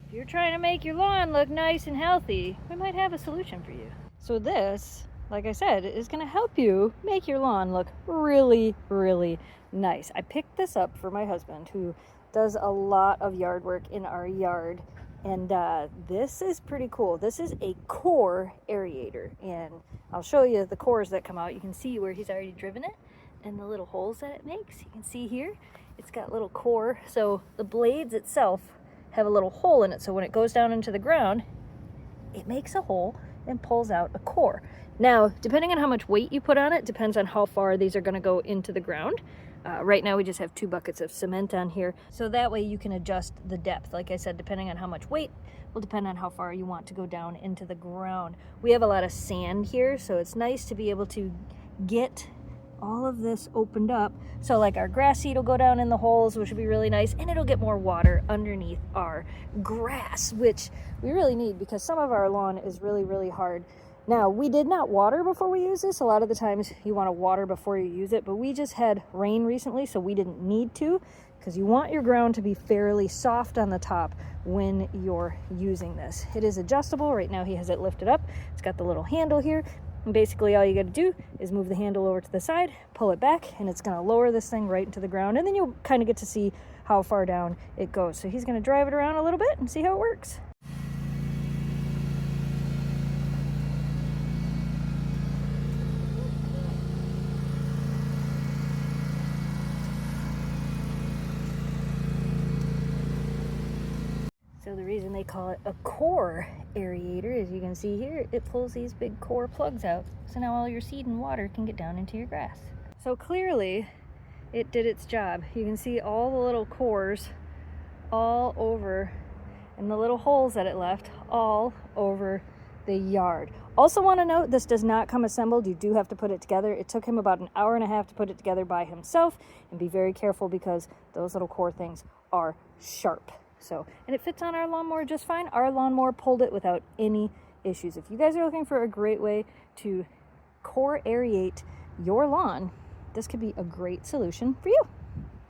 If you're trying to make your lawn look nice and healthy, we might have a solution for you. So this, like I said, is going to help you make your lawn look really, really nice. I picked this up for my husband, who does a lot of yard work in our yard. And this is pretty cool. This is a core aerator, and I'll show you the cores that come out. You can see where he's already driven it and the little holes that it makes. You can see here, it's got little core. So the blades itself have a little hole in it. So when it goes down into the ground, it makes a hole and pulls out a core. Now, depending on how much weight you put on it, depends on how far these are gonna go into the ground. Right now we just have 2 buckets of cement on here, so that way you can adjust the depth. Like I said, depending on how much weight will depend on how far you want to go down into the ground. We have a lot of sand here, so it's nice to be able to get all of this opened up. So like our grass seed will go down in the holes, which will be really nice, and it'll get more water underneath our grass, which we really need because some of our lawn is really, really hard. Now, we did not water before we use this. A lot of the times you want to water before you use it, but we just had rain recently, so we didn't need to, because you want your ground to be fairly soft on the top when you're using this. It is adjustable. Right now he has it lifted up. It's got the little handle here. And basically all you got to do is move the handle over to the side, pull it back, and it's going to lower this thing right into the ground. And then you'll kind of get to see how far down it goes. So he's going to drive it around a little bit and see how it works. So the reason they call it a core aerator, as you can see here, it pulls these big core plugs out. So now all your seed and water can get down into your grass. So clearly it did its job. You can see all the little cores all over, and the little holes that it left all over the yard. Also want to note, this does not come assembled. You do have to put it together. It took him about an hour and a half to put it together by himself, and be very careful because those little core things are sharp. So, and it fits on our lawnmower just fine. Our lawnmower pulled it without any issues. If you guys are looking for a great way to core aerate your lawn, this could be a great solution for you.